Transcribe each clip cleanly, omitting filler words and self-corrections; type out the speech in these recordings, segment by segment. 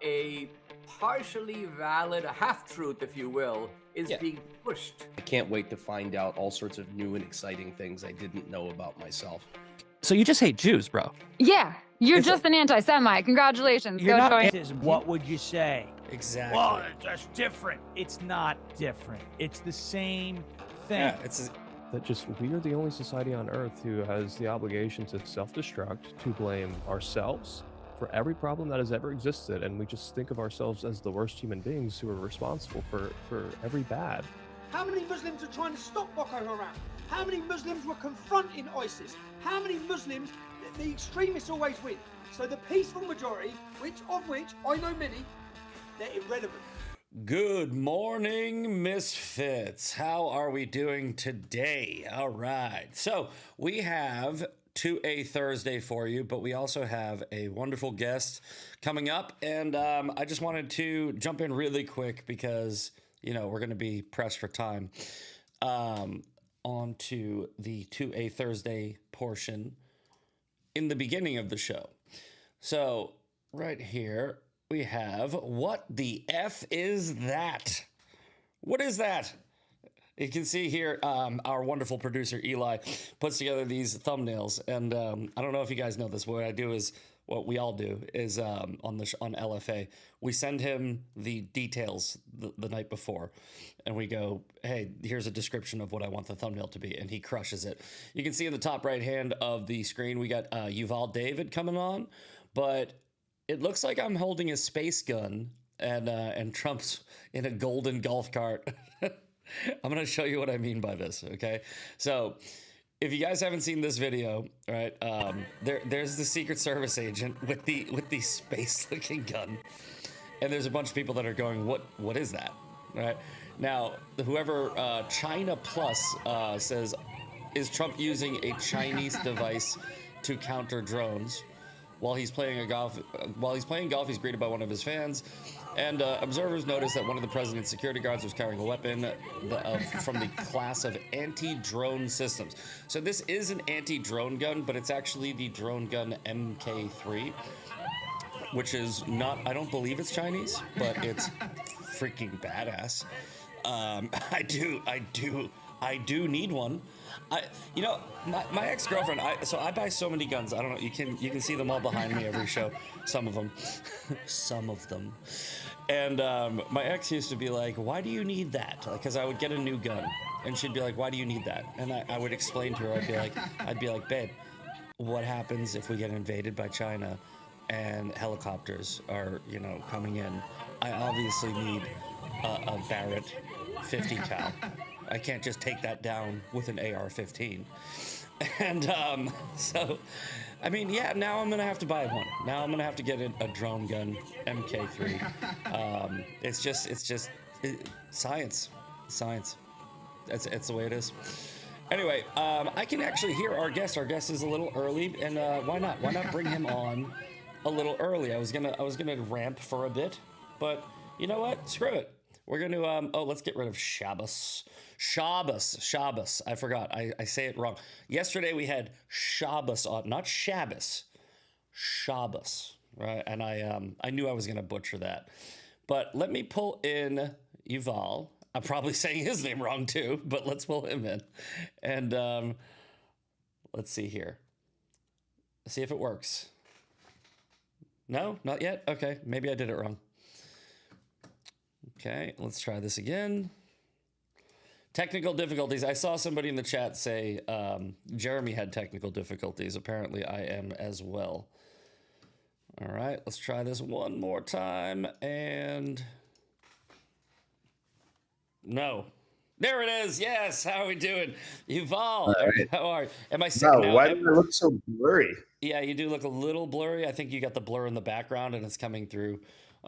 a partially valid, a half-truth, if you will, is being pushed. I can't wait to find out all sorts of new and exciting things I didn't know about myself. So you just hate Jews, bro? Yeah, you're just an anti-Semite. Congratulations. You're not What would you say? Exactly. Well, that's different. It's not different. It's the same thing. Yeah, it's that just we are the only society on Earth who has the obligation to self-destruct, to blame ourselves for every problem that has ever existed, and we just think of ourselves as the worst human beings who are responsible for every bad. How many Muslims are trying to stop Boko Haram? How many Muslims were confronting ISIS? How many Muslims, the extremists always win. So the peaceful majority, which I know many, they're irrelevant. Good morning, Misfits. How are we doing today? All right. So we have a Thursday for you, but we also have a wonderful guest coming up. And I just wanted to jump in really quick because, you know, we're going to be pressed for time. On to the a Thursday portion in the beginning of the show. So right here we have what the F is that? What is that? You can see here our wonderful producer Eli puts together these thumbnails, and I don't know if you guys know this. What I do is what we all do is on LFA, we send him the details the night before, and we go, hey, here's a description of what I want the thumbnail to be, and he crushes it. You can see in the top right hand of the screen we got Yuval David coming on, but it looks like I'm holding a space gun, and Trump's in a golden golf cart. I'm going to show you what I mean by this, okay? So if you guys haven't seen this video, right, there's the Secret Service agent with the space-looking gun, and there's a bunch of people that are going, what is that, right? Now, whoever China Plus says, is Trump using a Chinese device to counter drones? While he's playing golf, he's greeted by one of his fans, and observers noticed that one of the president's security guards was carrying a weapon from the class of anti-drone systems. So this is an anti-drone gun, but it's actually the drone gun MK3, which is not, I don't believe it's Chinese, but it's freaking badass. I do need one. My ex-girlfriend, I buy so many guns. I don't know, you can see them all behind me every show. Some of them. And my ex used to be like, why do you need that? Because I would get a new gun, and she'd be like, why do you need that? And I would explain to her, I'd be like, babe, what happens if we get invaded by China and helicopters are, coming in? I obviously need a Barrett 50 cal. I can't just take that down with an AR-15. And so, I mean, yeah, now I'm going to have to buy one. Now I'm going to have to get a drone gun, MK3. It's just science. It's the way it is. Anyway, I can actually hear our guest. Our guest is a little early, and why not? Why not bring him on a little early? I was gonna ramp for a bit, but you know what? Screw it. We're going to, let's get rid of Shabbos. Shabbos. I forgot. I say it wrong. Yesterday we had Shabbos on, not Shabbos. Shabbos, right? And I knew I was going to butcher that. But let me pull in Yuval. I'm probably saying his name wrong too, but let's pull him in. And let's see here. See if it works. No, not yet? Okay, maybe I did it wrong. Okay, let's try this again. Technical difficulties. I saw somebody in the chat say Jeremy had technical difficulties. Apparently I am as well. All right, let's try this one more time. And no. There it is. Yes. How are we doing? Yuval, right. How are you? Am I sick now? Why do I look so blurry? Yeah, you do look a little blurry. I think you got the blur in the background and it's coming through.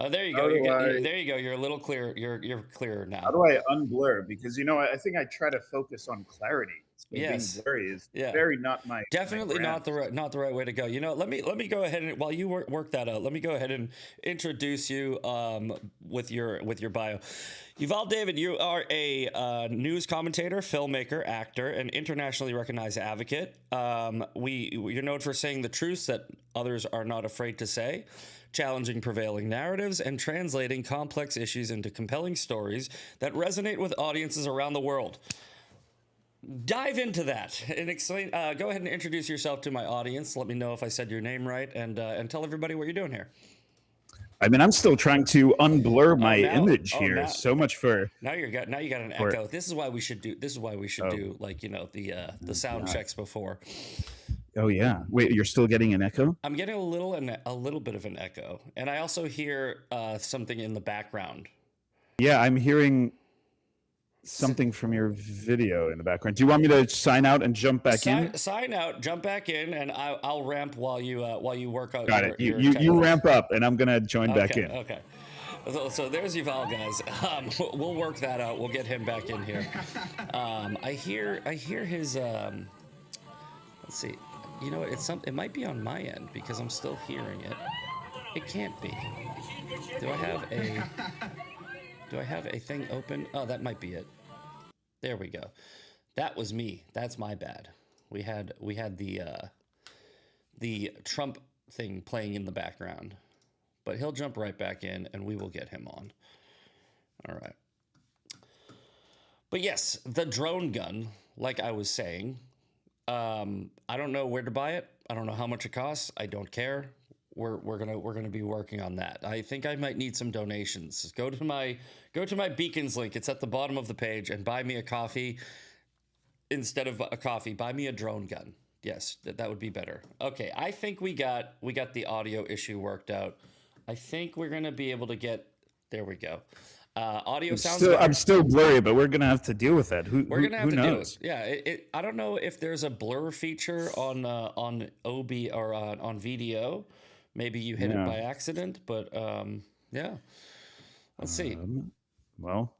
There you go. There you go. You're a little clear. You're clearer now. How do I unblur? Because I think I try to focus on clarity. Yes. Being blurry is Yeah. very not my Definitely my not brand. the right way to go. You know, let me go ahead and while you work that out, let me go ahead and introduce you with your bio. Yuval David, you are a news commentator, filmmaker, actor, and internationally recognized advocate. You're known for saying the truths that others are not afraid to say, challenging prevailing narratives, and translating complex issues into compelling stories that resonate with audiences around the world. Dive into that and explain. Go ahead and introduce yourself to my audience. Let me know if I said your name right, and tell everybody what you're doing here. I mean, I'm still trying to unblur my now- image oh, here. now- So much for Now you got an For- echo. This is why we should do. This is why we should do like the sound checks before. Oh yeah. Wait, you're still getting an echo? I'm getting a little bit of an echo, and I also hear something in the background. Yeah, I'm hearing something from your video in the background. Do you want me to sign out and jump back in? Sign out, jump back in, and I'll ramp while you work out. Got it. You ramp up, and I'm gonna join back in. Okay. So there's Yuval, guys. We'll work that out. We'll get him back in here. I hear his. Let's see. You know what? It might be on my end because I'm still hearing it. It can't be. Do I have a thing open? Oh, that might be it. There we go. That was me. That's my bad. We had the Trump thing playing in the background. But he'll jump right back in and we will get him on. All right. But yes, the drone gun, like I was saying, I don't know where to buy it. I don't know how much it costs. I don't care. We're gonna be working on that. I think I might need some donations. Go to my Beacons link. It's at the bottom of the page, and buy me a coffee instead of a coffee. Buy me a drone gun. Yes, that would be better. Okay, I think we got the audio issue worked out. I think we're gonna be able to get. There we go. Audio sounds. I'm still blurry, but we're gonna have to deal with that. We're gonna have who to knows? do it. Yeah, I don't know if there's a blur feature on OB or on VDO. Maybe you hit it by accident, but yeah. Let's see. Well,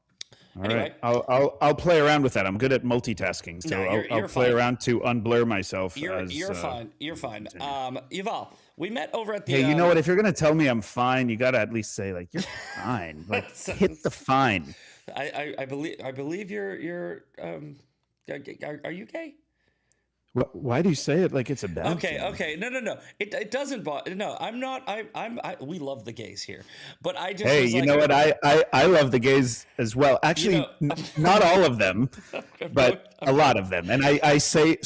all Anyway. right. I'll play around with that. I'm good at multitasking, so No, I'll you're play fine. around to unblur myself. You're fine. You're fine. Yuval, we met over at the. Hey, you know what? If you're gonna tell me I'm fine, you gotta at least say like you're fine. Like hit the fine. I believe you're. Are you gay? Why do you say it like it's a bad thing? Okay. No. It doesn't bother. No, I'm not. We love the gays here, but I just. Hey, was you like, know what? I love the gays as well. Actually, not all of them, but a lot of them. And I say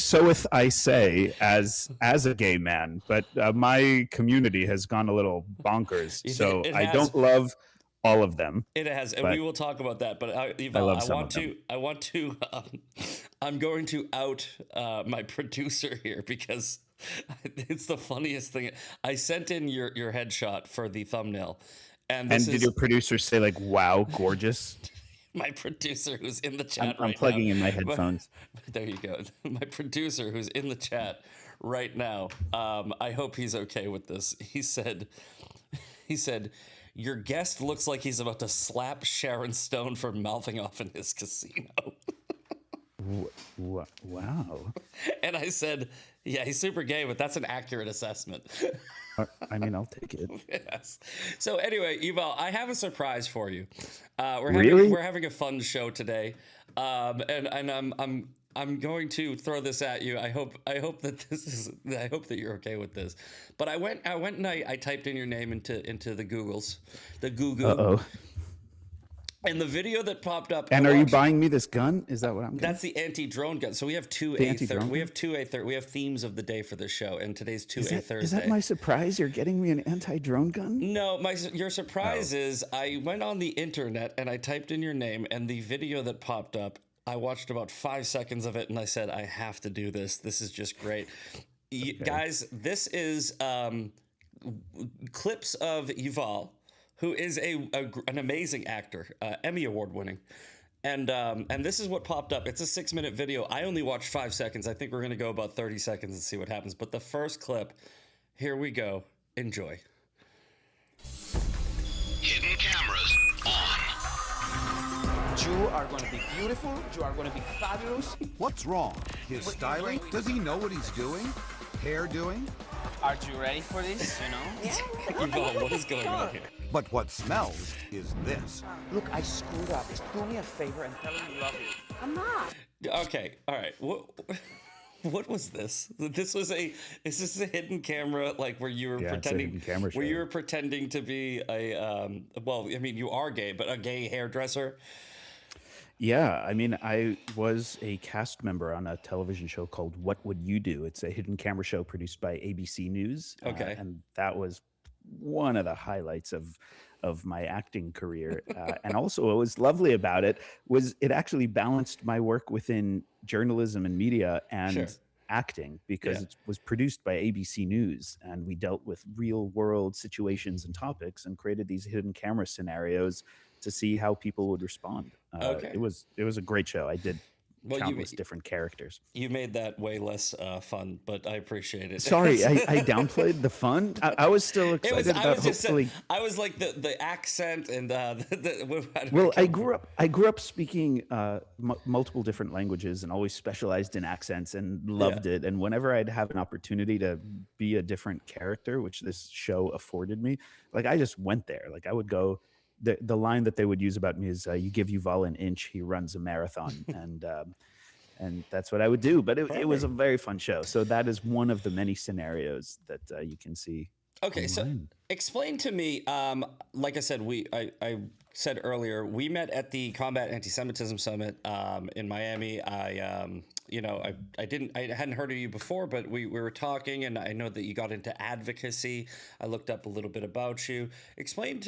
as a gay man, but my community has gone a little bonkers. So It I has. don't love all of them. It has, and but we will talk about that. But Yuval, love some of them. I want to. I'm going to out my producer here because it's the funniest thing. I sent in your headshot for the thumbnail, and this And did is your producer say like, "Wow, gorgeous"? my producer who's in the chat I'm right plugging now. in my headphones. There you go. My producer who's in the chat right now. I hope he's okay with this. He said, your guest looks like he's about to slap Sharon Stone for mouthing off in his casino. Wow. And I said, yeah, he's super gay, but that's an accurate assessment. I mean, I'll take it. Yes. So anyway, Yuval, I have a surprise for you. Really? We're having a fun show today, and I'm going to throw this at you. I hope that you're okay with this. But I went and I typed in your name into the Google. Uh-oh. And the video that popped up. And are you buying me this gun? Is that what I'm getting? That's the anti-drone gun. So we have two The anti-drone we have we have themes of the day for the show, and today's 2A Thursday. Is that my surprise? You're getting me an anti-drone gun? No, your surprise is I went on the internet and I typed in your name, and the video that popped up, I watched about 5 seconds of it, and I said, I have to do this. This is just great. Guys, this is clips of Yuval, who is an amazing actor, Emmy Award winning. And this is what popped up. It's a 6-minute video. I only watched 5 seconds. I think we're going to go about 30 seconds and see what happens. But the first clip, here we go. Enjoy. Hidden cameras on. You are going to be beautiful. You are going to be fabulous. What's wrong? His styling? Does he know what he's doing? Hair doing? Are you ready for this? You know? Yvonne, what is going on here? But what smells is this. Look, I screwed up. Do me a favor and tell him you love you. I'm not. Okay, all right. What was this? Is this a hidden camera, like where you were pretending? It's a hidden camera where you show. were pretending to be a well, I mean, you are gay, but a gay hairdresser. Yeah, I mean, I was a cast member on a television show called What Would You Do? It's a hidden camera show produced by ABC News. Okay. And that was one of the highlights of my acting career. And also what was lovely about it was it actually balanced my work within journalism and media and Sure. acting, because it was produced by ABC News, and we dealt with real world situations and topics and created these hidden camera scenarios to see how people would respond. Okay. It was a great show. I did Well, countless different characters. You made that way less fun, but I appreciate it. Sorry, I downplayed the fun. I was still excited about hopefully. I was like the accent and Well, I grew up speaking multiple different languages and always specialized in accents and loved it. And whenever I'd have an opportunity to be a different character, which this show afforded me, like I just went there. Like I would go. The line that they would use about me is, "You give Yuval an inch, he runs a marathon," and that's what I would do. But it was a very fun show. So that is one of the many scenarios that you can see. Okay, so explain to me. Like I said, I said earlier, we met at the Combat Anti-Semitism Summit in Miami. I hadn't heard of you before, but we were talking, and I know that you got into advocacy. I looked up a little bit about you. Explain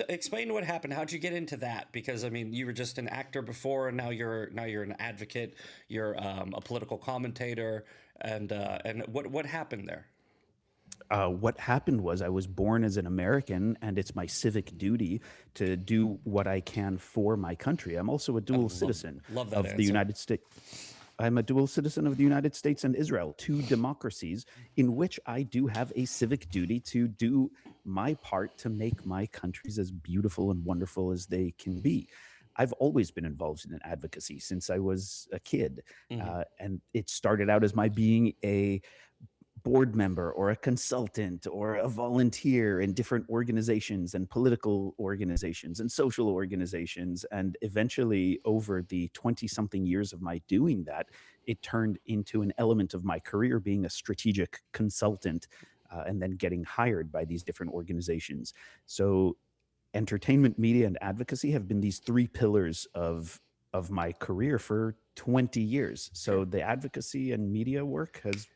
what happened. How'd you get into that? Because I mean, you were just an actor before, and now you're an advocate. You're a political commentator, and what happened there? What happened was I was born as an American, and it's my civic duty to do what I can for my country. I'm also a dual citizen love that of answer. the United States. I'm a dual citizen of the United States and Israel, two democracies in which I do have a civic duty to do my part to make my countries as beautiful and wonderful as they can be. I've always been involved in advocacy since I was a kid. And it started out as my being a board member or a consultant or a volunteer in different organizations and political organizations and social organizations. And eventually, over the 20-something years of my doing that, it turned into an element of my career, being a strategic consultant and then getting hired by these different organizations. So entertainment, media, and advocacy have been these three pillars of my career for 20 years. So the advocacy and media work has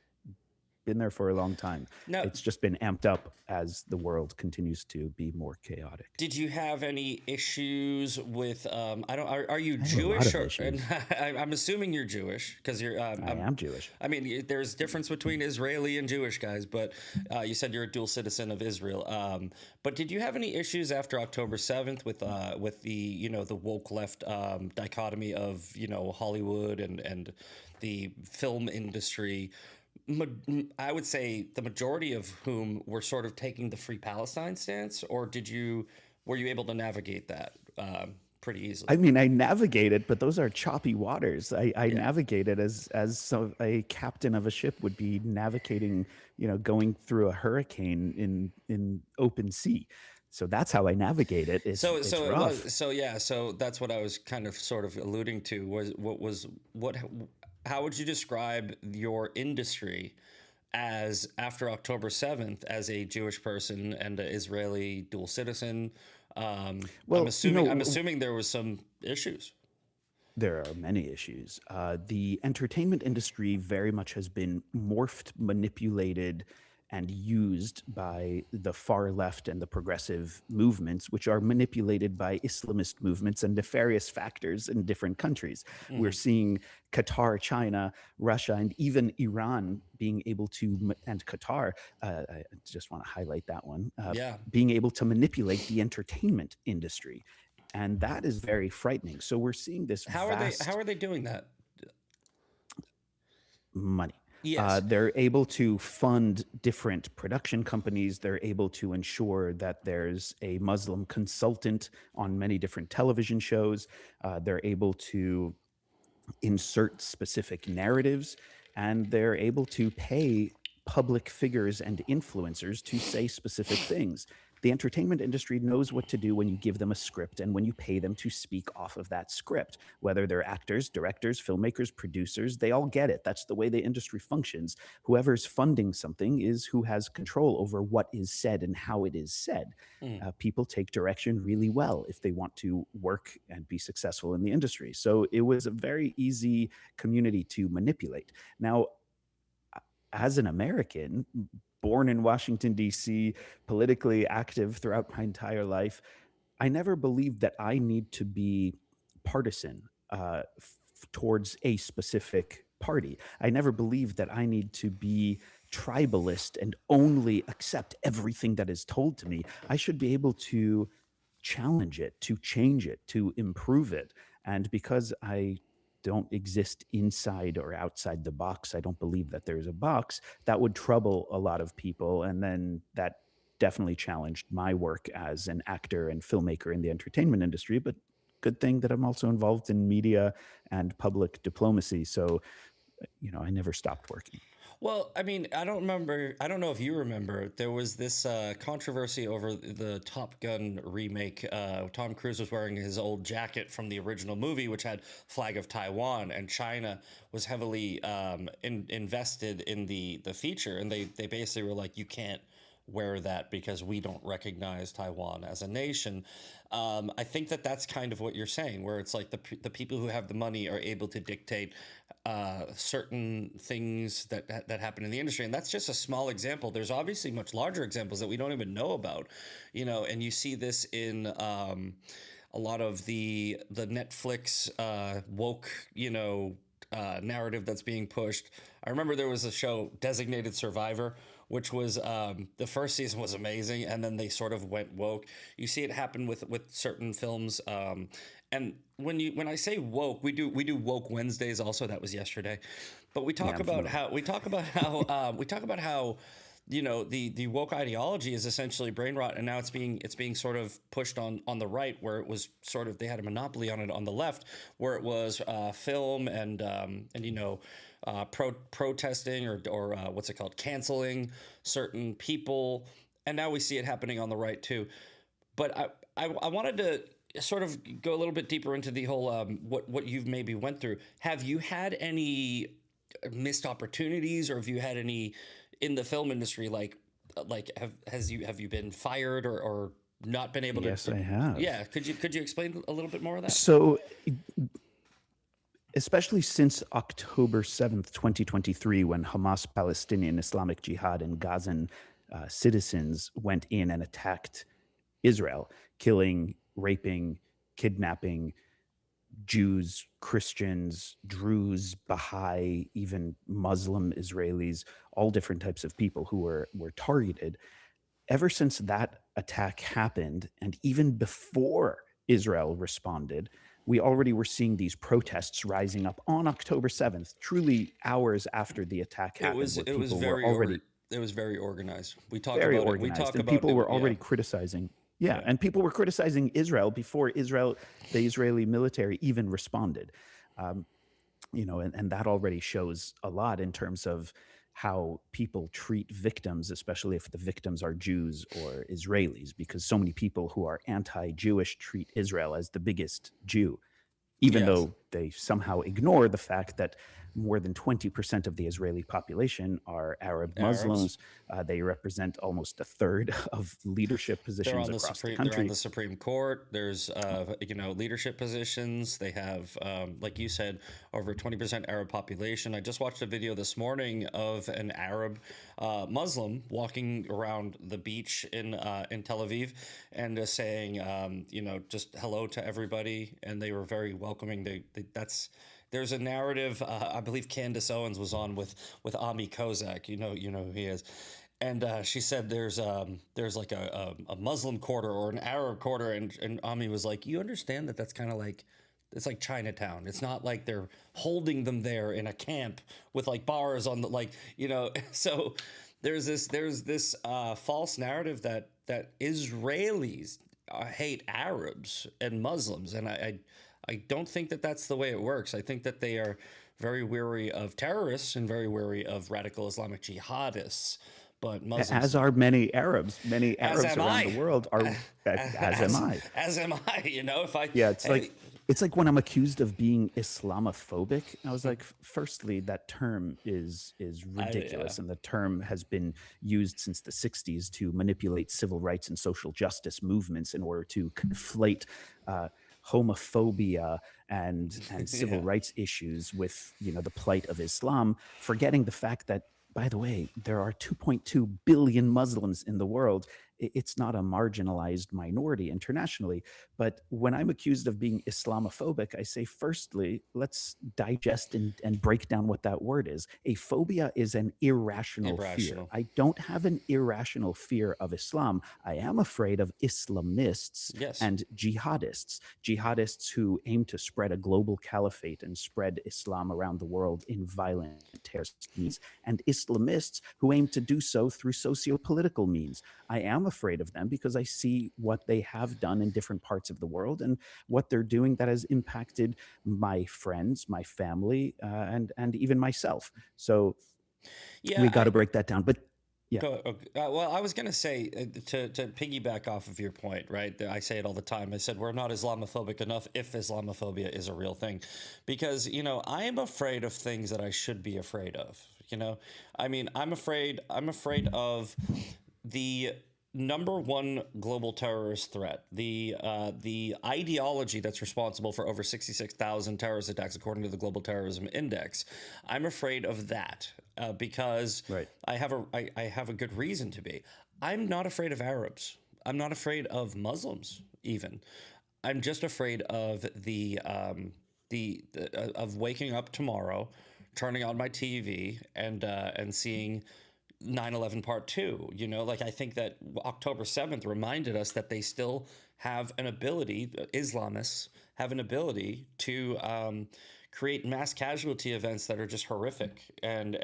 been there for a long time. Now, it's just been amped up as the world continues to be more chaotic. Did you have any issues with? Are you I have Jewish? a lot of issues. I'm assuming you're Jewish because you're. I am Jewish. I mean, there's difference between Israeli and Jewish guys, but you said you're a dual citizen of Israel. But did you have any issues after October 7th with the the woke left dichotomy of Hollywood and the film industry? I would say the majority of whom were sort of taking the Free Palestine stance, or were you able to navigate that pretty easily? I mean, I navigated, but those are choppy waters. I navigated as a captain of a ship would be navigating, going through a hurricane in open sea. So that's how I navigate it. It's rough. So that's what I was kind of sort of alluding to how would you describe your industry as after October 7th as a Jewish person and an Israeli dual citizen? I'm assuming there was some issues. There are many issues. The entertainment industry very much has been morphed, manipulated, and used by the far left and the progressive movements, which are manipulated by Islamist movements and nefarious factors in different countries. We're seeing Qatar, China, Russia, and even Iran being able to, and Qatar, I just want to highlight that one, being able to manipulate the entertainment industry. And that is very frightening. So we're seeing this How are they doing that? Money. Yes. They're able to fund different production companies. They're able to ensure that there's a Muslim consultant on many different television shows. They're able to insert specific narratives, and they're able to pay public figures and influencers to say specific things. The entertainment industry knows what to do when you give them a script and when you pay them to speak off of that script. Whether they're actors, directors, filmmakers, producers, they all get it. That's the way the industry functions. Whoever's funding something is who has control over what is said and how it is said. People take direction really well if they want to work and be successful in the industry. So it was a very easy community to manipulate. Now, as an American, born in Washington, D.C., politically active throughout my entire life, I never believed that I need to be partisan towards a specific party. I never believed that I need to be tribalist and only accept everything that is told to me. I should be able to challenge it, to change it, to improve it. And because I don't exist inside or outside the box, I don't believe that there's a box, that would trouble a lot of people. And then that definitely challenged my work as an actor and filmmaker in the entertainment industry. But good thing that I'm also involved in media and public diplomacy. So, I never stopped working. Well, I mean, I don't know if you remember, there was this controversy over the Top Gun remake. Tom Cruise was wearing his old jacket from the original movie, which had Flag of Taiwan, and China was heavily invested in the feature. And they basically were like, you can't wear that because we don't recognize Taiwan as a nation. I think that's kind of what you're saying, where it's like the people who have the money are able to dictate certain things that happen in the industry. And that's just a small example. There's obviously much larger examples that we don't even know about, and you see this in a lot of the Netflix woke, narrative that's being pushed. I remember there was a show, Designated Survivor, which was the first season was amazing, and then they sort of went woke. You see it happen with certain films. And when I say woke, we do woke Wednesdays also. That was yesterday, but we talk about how the woke ideology is essentially brain rot, and now it's being sort of pushed on the right, where it was sort of, they had a monopoly on it on the left, where it was film and protesting or what's it called, canceling certain people, and now we see it happening on the right too. But I wanted to sort of go a little bit deeper into the whole what you've maybe went through. Have you had any missed opportunities, or have you had any in the film industry, have you been fired or not been able to? Yes, I have. Yeah, could you explain a little bit more of that? So, especially since October 7th, 2023, when Hamas, Palestinian Islamic Jihad, and Gazan citizens went in and attacked Israel, killing, raping, kidnapping Jews, Christians, Druze, Baha'i, even Muslim Israelis, all different types of people who were targeted. Ever since that attack happened, and even before Israel responded, we already were seeing these protests rising up on October 7th, truly hours after the attack happened. It was very organized. We talked very about organized, it. We talk and about people it, were already criticizing. Yeah, and people were criticizing Israel before the Israeli military even responded. And that already shows a lot in terms of how people treat victims, especially if the victims are Jews or Israelis, because so many people who are anti-Jewish treat Israel as the biggest Jew, even though they somehow ignore the fact that more than 20% of the Israeli population are Arab Muslims. They represent almost a third of leadership positions across the country. They're on the Supreme Court. There's, leadership positions. They have, like you said, over 20% Arab population. I just watched a video this morning of an Arab Muslim walking around the beach in Tel Aviv and saying, just hello to everybody. And they were very welcoming. There's a narrative. I believe Candace Owens was on with Ami Kozak. You know who he is, and she said there's like a Muslim quarter or an Arab quarter, and Ami was like, you understand that's kind of like It's like Chinatown. It's not like they're holding them there in a camp with like bars on the So there's this false narrative that Israelis hate Arabs and Muslims, and I don't think that that's the way it works. I think that they are very wary of terrorists and very wary of radical Islamic jihadists. But Muslims, as are many Arabs as am around I. the world are, as am I. As am I. If I it's like when I'm accused of being Islamophobic. I was like, firstly, that term is ridiculous, and the term has been used since the 60s to manipulate civil rights and social justice movements in order to conflate homophobia and civil rights issues with the plight of Islam, forgetting the fact that, by the way, there are 2.2 billion Muslims in the world. It's not a marginalized minority internationally. But when I'm accused of being Islamophobic, I say, firstly, let's digest and break down what that word is. A phobia is an irrational fear. I don't have an irrational fear of Islam. I am afraid of Islamists and jihadists who aim to spread a global caliphate and spread Islam around the world in violent terrorist means, and Islamists who aim to do so through socio-political means. I am afraid of them because I see what they have done in different parts of the world and what they're doing that has impacted my friends, my family, and even myself. So we got to break that down. But well, I was going to say, to piggyback off of your point, right? I say it all the time. I said, we're not Islamophobic enough if Islamophobia is a real thing. Because, I am afraid of things that I should be afraid of. I mean, I'm afraid of the number one global terrorist threat, the ideology that's responsible for over 66,000 terrorist attacks according to the Global Terrorism Index. I'm afraid of that because I have a good reason to be. I'm not afraid of Arabs. I'm not afraid of Muslims even. I'm just afraid of of waking up tomorrow, turning on my TV and seeing 9/11 Part 2. I think that October 7th reminded us that they still have an ability, Islamists have an ability to create mass casualty events that are just horrific, and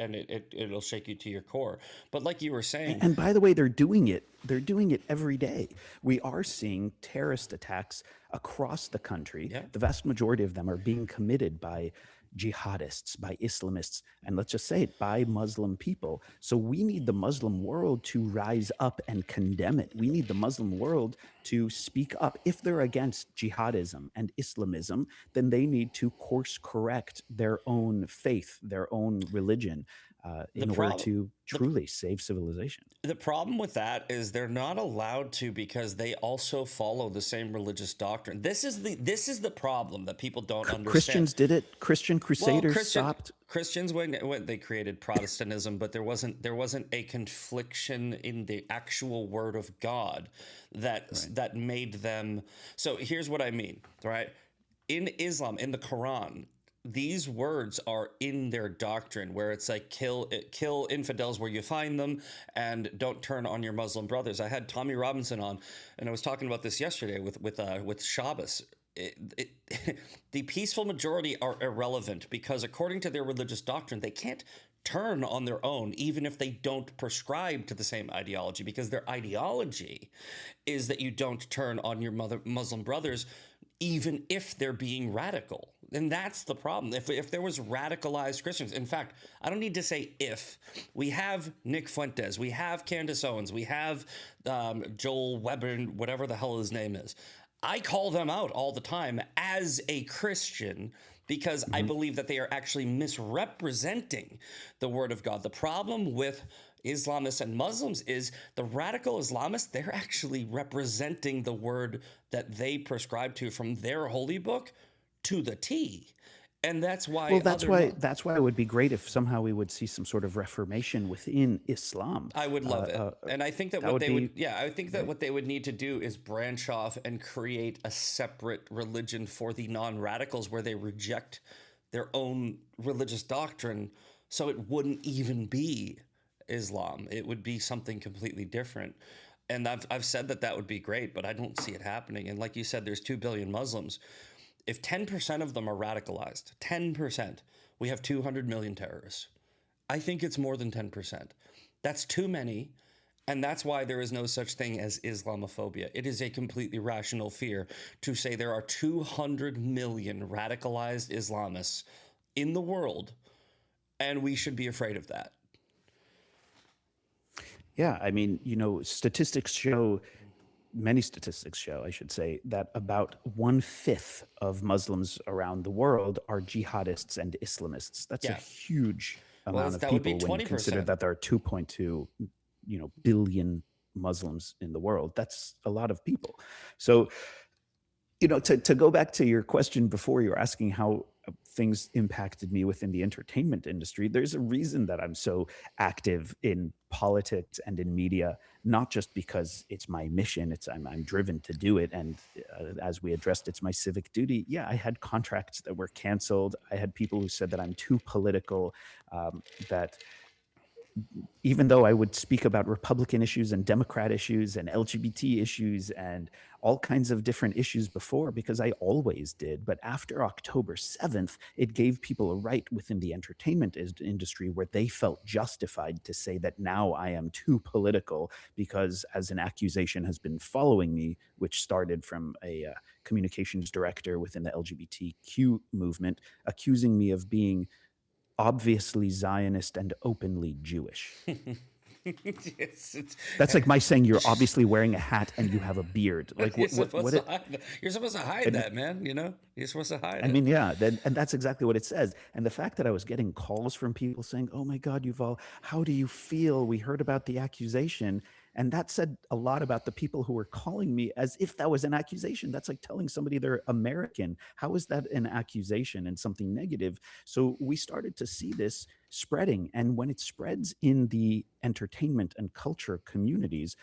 it'll shake you to your core. But like you were saying, and by the way, they're doing it every day. We are seeing terrorist attacks across the country. The vast majority of them are being committed by jihadists, by Islamists, and let's just say it, by Muslim people. So we need the Muslim world to rise up and condemn it. We need the Muslim world to speak up. If they're against jihadism and Islamism, then they need to course correct their own faith, their own religion, in order to truly save civilization. The problem with that is they're not allowed to, because they also follow the same religious doctrine. This is the problem that people don't understand. Christians did it. Christian crusaders stopped. Christians when they created Protestantism, but there wasn't a confliction in the actual word of God that made them. So here's what I mean, right? In Islam, in the Quran, these words are in their doctrine, where it's like kill infidels where you find them, and don't turn on your Muslim brothers. I had Tommy Robinson on, and I was talking about this yesterday with Shabbos. The peaceful majority are irrelevant because according to their religious doctrine, they can't turn on their own, even if they don't prescribe to the same ideology, because their ideology is that you don't turn on your Muslim brothers, even if they're being radical. And that's the problem. If there was radicalized Christians, in fact, I don't need to say if. We have Nick Fuentes, we have Candace Owens, we have Joel Weber, whatever the hell his name is. I call them out all the time as a Christian because I believe that they are actually misrepresenting the word of God. The problem with Islamists and Muslims is the radical Islamists, they're actually representing the word that they prescribe to from their holy book to the T. And that's why. Well, that's why it would be great if somehow we would see some sort of reformation within Islam. I would love it, and I think that what they would. Yeah, I think that what they would need to do is branch off and create a separate religion for the non-radicals, where they reject their own religious doctrine, so it wouldn't even be Islam. It would be something completely different. And I've said that would be great, but I don't see it happening. And like you said, there's 2 billion Muslims. if 10% of them are radicalized, 10%, we have 200 million terrorists. I think it's more than 10%. That's too many. And that's why there is no such thing as Islamophobia. It is a completely rational fear to say there are 200 million radicalized Islamists in the world, and we should be afraid of that. Yeah, I mean, you know, statistics show, many statistics show, I should say, that about 1/5 of Muslims around the world are jihadists and Islamists. That's a huge amount of that would be people when you consider 20%. that there are 2.2, billion Muslims in the world. That's a lot of people. So, to go back to your question before, you were asking how things impacted me within the entertainment industry. There's a reason that I'm so active in politics and in media, not just because it's my mission. I'm driven to do it. And as we addressed, it's my civic duty. Yeah, I had contracts that were canceled. I had people who said that I'm too political, that even though I would speak about Republican issues and Democrat issues and LGBT issues and all kinds of different issues before, because I always did. But after October 7th, it gave people a right within the entertainment industry where they felt justified to say that now I am too political, because as an accusation has been following me, which started from a communications director within the LGBTQ movement, accusing me of being obviously Zionist and openly Jewish. That's like my saying you're obviously wearing a hat and you have a beard. Like you're supposed to hide that, man. You're supposed to hide it. I mean, yeah, and that's exactly what it says. And the fact that I was getting calls from people saying, "Oh my God, Yuval, how do you feel? We heard about the accusation." And that said a lot about the people who were calling me as if that was an accusation. That's like telling somebody they're American. How is that an accusation and something negative? So we started to see this spreading. And when it spreads in the entertainment and culture communities,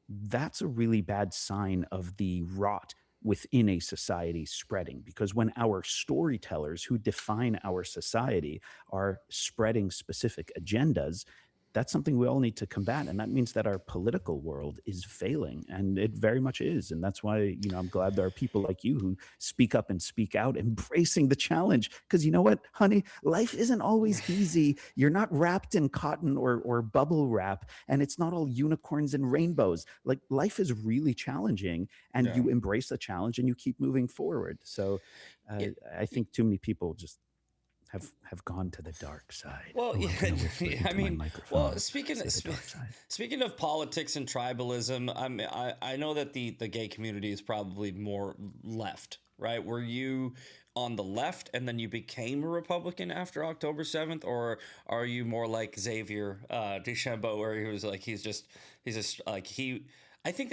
that's a really bad sign of the rot within a society spreading. Because when our storytellers who define our society are spreading specific agendas, that's something we all need to combat. And that means that our political world is failing, and it very much is. And that's why, I'm glad there are people like you who speak up and speak out, embracing the challenge. Because you know what, honey, life isn't always easy. You're not wrapped in cotton or bubble wrap, and it's not all unicorns and rainbows. Like, life is really challenging, and you embrace the challenge and you keep moving forward. So I think too many people just have gone to the dark side. Well, speaking of politics and tribalism, I know that the gay community is probably more left, right? Were you on the left and then you became a Republican after October 7th, or are you more like Xavier Deschambault, where he was like I think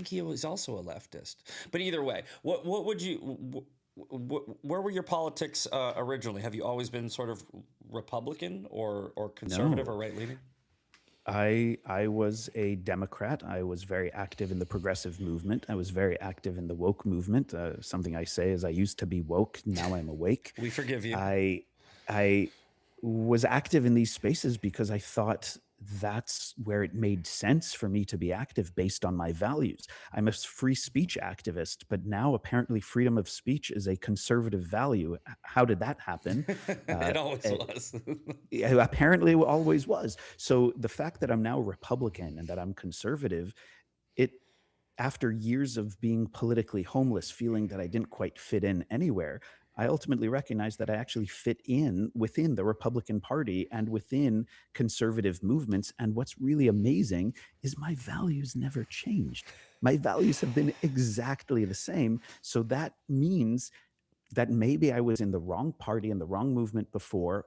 he was also a leftist. But either way, what would you? Where were your politics originally? Have you always been sort of Republican or conservative or right-leaning? I was a Democrat. I was very active in the progressive movement. I was very active in the woke movement. Something I say is I used to be woke, now I'm awake. We forgive you. I was active in these spaces because I thought that's where it made sense for me to be active based on my values. I'm a free speech activist, but now apparently freedom of speech is a conservative value. How did that happen? It always was. Apparently it always was. So the fact that I'm now Republican and that I'm conservative, after years of being politically homeless, feeling that I didn't quite fit in anywhere, I ultimately recognized that I actually fit in within the Republican Party and within conservative movements. And what's really amazing is my values never changed. My values have been exactly the same. So that means that maybe I was in the wrong party and the wrong movement before.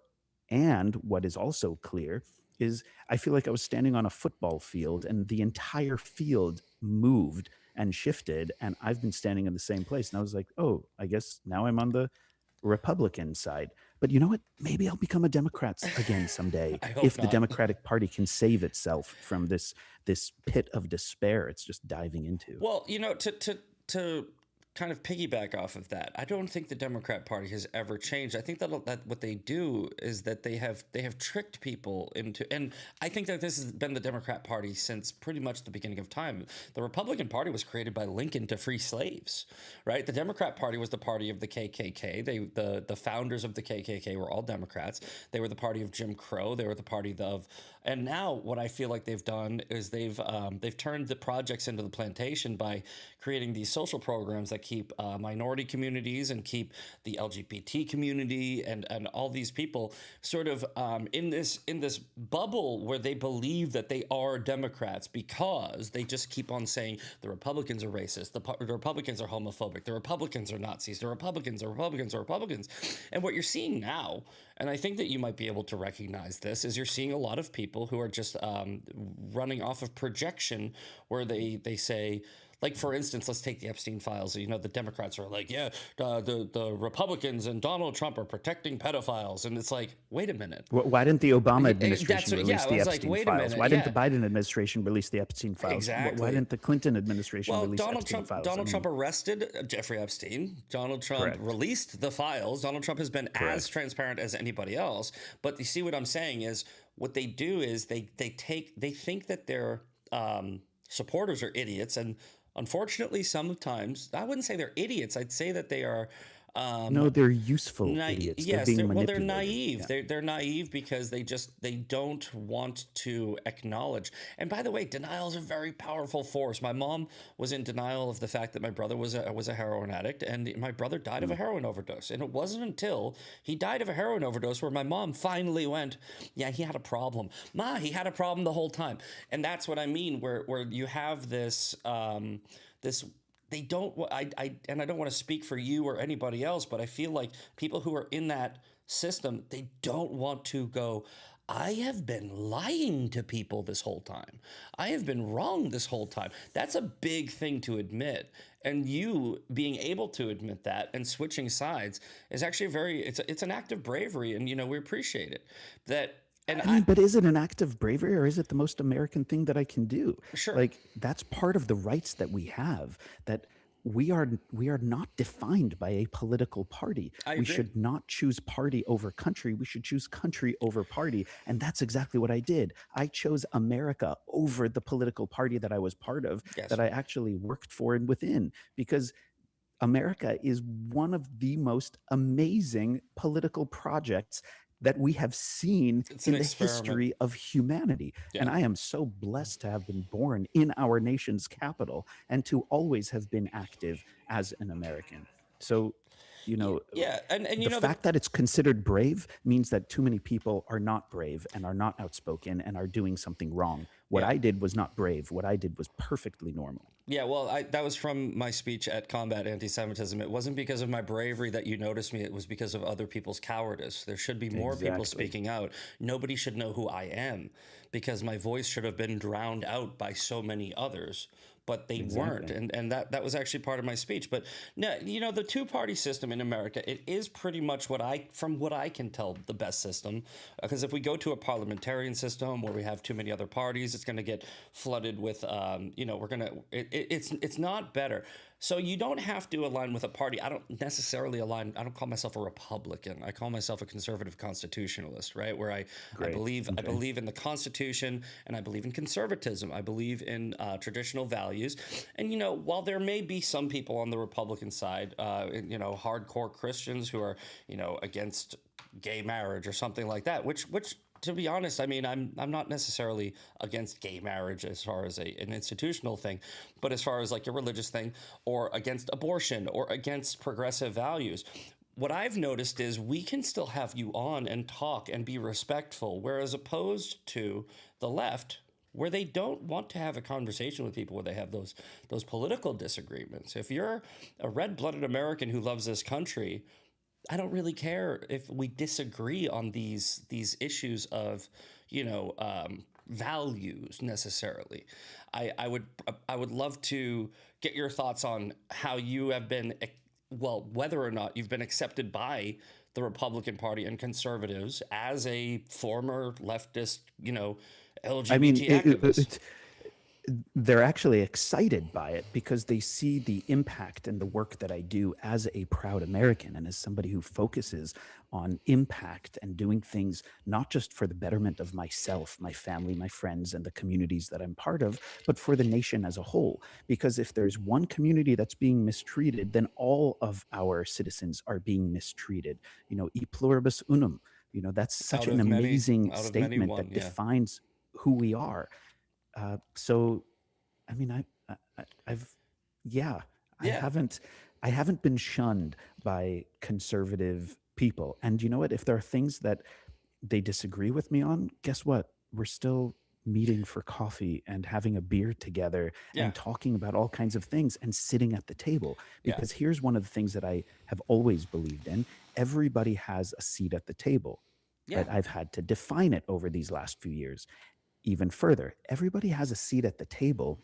And what is also clear is I feel like I was standing on a football field and the entire field moved and shifted, and I've been standing in the same place. And I was like, oh, I guess now I'm on the Republican side. But you know what? Maybe I'll become a Democrat again someday if the Democratic Party can save itself from this pit of despair it's just diving into. Well, to kind of piggyback off of that, I don't think the Democrat Party has ever changed. I think that what they do is that they have tricked people into, and I think that this has been the Democrat Party since pretty much the beginning of time. The Republican Party was created by Lincoln to free slaves, right? The Democrat Party was the party of the KKK. The founders of the KKK were all Democrats. They were the party of Jim Crow. They were the party of, and now what I feel like they've done is they've turned the projects into the plantation by creating these social programs that keep minority communities and keep the LGBT community and all these people sort of in this bubble where they believe that they are Democrats because they just keep on saying the Republicans are racist, the Republicans are homophobic, the Republicans are Nazis, the Republicans are Republicans are Republicans. And what you're seeing now, and I think that you might be able to recognize this, is you're seeing a lot of people who are just running off of projection where they say, like, for instance, let's take the Epstein files. You know, the Democrats are like, yeah, the Republicans and Donald Trump are protecting pedophiles. And it's like, wait a minute. Why didn't the Obama administration release the like, Epstein wait a files? minute, Why didn't the Biden administration release the Epstein files? Exactly. Why didn't the Clinton administration release Donald Epstein Trump, files? Donald Trump arrested Jeffrey Epstein. Donald Trump released the files. Donald Trump has been as transparent as anybody else. But you see what I'm saying is what they do is they think that their supporters are idiots, and unfortunately, sometimes I wouldn't say they're idiots. I'd say that they are. No, they're useful idiots. Yes, they're naive. Yeah. They're naive because they don't want to acknowledge. And by the way, denial is a very powerful force. My mom was in denial of the fact that my brother was a heroin addict, and my brother died of a heroin overdose. And it wasn't until he died of a heroin overdose where my mom finally went, yeah, he had a problem. Ma, he had a problem the whole time. And that's what I mean, where you have this they don't, and I don't want to speak for you or anybody else, but I feel like people who are in that system, they don't want to go, I have been lying to people this whole time. I have been wrong this whole time. That's a big thing to admit. And you being able to admit that and switching sides is actually it's an act of bravery. And, you know, we appreciate it. But is it an act of bravery, or is it the most American thing that I can do? Sure. Like, that's part of the rights that we have, that we are not defined by a political party. We should not choose party over country. We should choose country over party. And that's exactly what I did. I chose America over the political party that I was part of, that I actually worked for and within, because America is one of the most amazing political projects that we have seen in the history of humanity. Yeah. And I am so blessed to have been born in our nation's capital and to always have been active as an American. So, you know, the fact that it's considered brave means that too many people are not brave and are not outspoken and are doing something wrong. What I did was not brave. What I did was perfectly normal. Yeah, well, that was from my speech at Combat Anti-Semitism. It wasn't because of my bravery that you noticed me. It was because of other people's cowardice. There should be more people speaking out. Nobody should know who I am because my voice should have been drowned out by so many others. But they weren't, and that was actually part of my speech. But no, you know, the two-party system in America, it is pretty much from what I can tell, the best system. Because if we go to a parliamentarian system where we have too many other parties, it's going to get flooded with, it's not better. So you don't have to align with a party. I don't necessarily align. I don't call myself a Republican. I call myself a conservative constitutionalist, right? Where I believe in the Constitution, and I believe in conservatism. I believe in traditional values. And, you know, while there may be some people on the Republican side, you know, hardcore Christians who are, you know, against gay marriage or something like that, which to be honest, I mean, I'm not necessarily against gay marriage as far as an institutional thing, but as far as like a religious thing, or against abortion, or against progressive values. What I've noticed is we can still have you on and talk and be respectful, whereas opposed to the left, where they don't want to have a conversation with people where they have those political disagreements. If you're a red-blooded American who loves this country, I don't really care if we disagree on these issues of, you know, values necessarily. I would love to get your thoughts on how you have been, well, whether or not you've been accepted by the Republican Party and conservatives as a former leftist, you know, LGBT activist. they're actually excited by it because they see the impact and the work that I do as a proud American and as somebody who focuses on impact and doing things not just for the betterment of myself, my family, my friends, and the communities that I'm part of, but for the nation as a whole. Because if there's one community that's being mistreated, then all of our citizens are being mistreated. E pluribus unum. That's such an amazing statement that defines who we are. So, I mean, I haven't been shunned by conservative people. And you know what? If there are things that they disagree with me on, guess what? We're still meeting for coffee and having a beer together and talking about all kinds of things and sitting at the table. Because here's one of the things that I have always believed in. Everybody has a seat at the table. But I've had to define it over these last few years. Even further, everybody has a seat at the table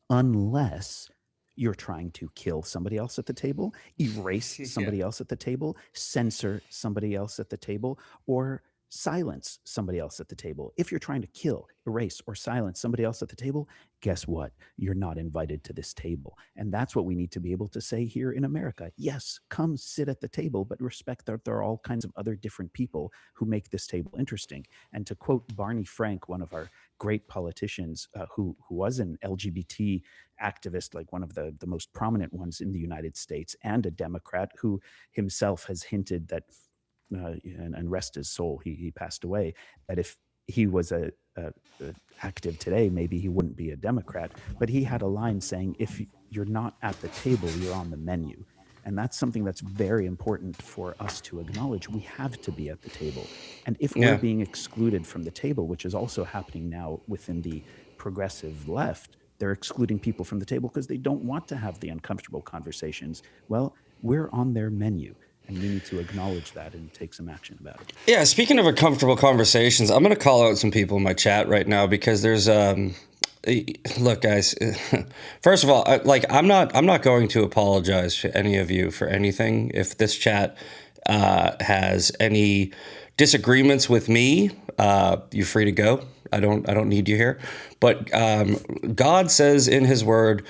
unless you're trying to kill somebody else at the table, erase somebody else at the table, censor somebody else at the table, or silence somebody else at the table. If you're trying to kill, erase, or silence somebody else at the table, guess what? You're not invited to this table. And that's what we need to be able to say here in America. Yes, come sit at the table, but respect that there are all kinds of other different people who make this table interesting. And to quote Barney Frank, one of our great politicians who was an LGBT activist, like one of the most prominent ones in the United States, and a Democrat who himself has hinted that and rest his soul, he passed away, that if he was active today, maybe he wouldn't be a Democrat. But he had a line saying, if you're not at the table, you're on the menu. And that's something that's very important for us to acknowledge. We have to be at the table. And if we're being excluded from the table, which is also happening now within the progressive left, they're excluding people from the table because they don't want to have the uncomfortable conversations. Well, we're on their menu. And we need to acknowledge that and take some action about it. Yeah, speaking of uncomfortable conversations, I'm going to call out some people in my chat right now because there's look, guys. First of all, I'm not going to apologize to any of you for anything. If this chat has any disagreements with me, you're free to go. I don't need you here. But God says in His Word,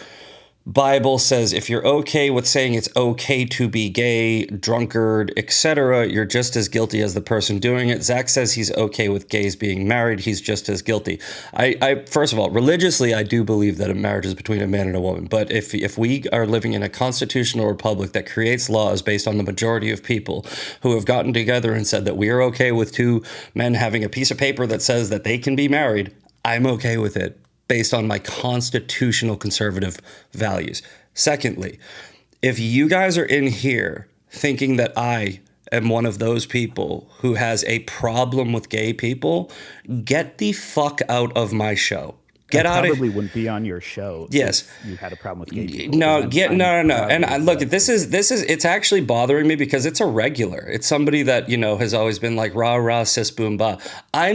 Bible says if you're okay with saying it's okay to be gay, drunkard, etc., you're just as guilty as the person doing it. Zach says he's okay with gays being married. He's just as guilty. I first of all, religiously, I do believe that a marriage is between a man and a woman. But if we are living in a constitutional republic that creates laws based on the majority of people who have gotten together and said that we are okay with two men having a piece of paper that says that they can be married, I'm okay with it, based on my constitutional conservative values. Secondly, if you guys are in here thinking that I am one of those people who has a problem with gay people, get the fuck out of my show. Get out of here. Probably wouldn't be on your show. Yes, if you had a problem with gay people. No. And look, this is it's actually bothering me because it's a regular. It's somebody that has always been like rah rah sis boom ba. I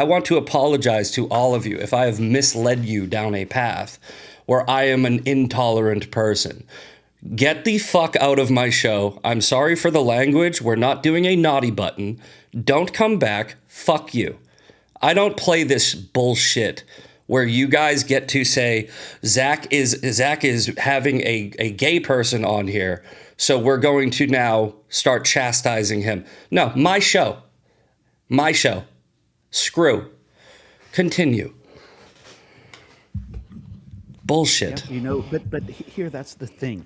want to apologize to all of you if I have misled you down a path where I am an intolerant person. Get the fuck out of my show. I'm sorry for the language. We're not doing a naughty button. Don't come back. Fuck you. I don't play this bullshit where you guys get to say Zach is having a gay person on here, so we're going to now start chastising him. No, my show. Screw. Continue. Bullshit. Yeah, but here, that's the thing.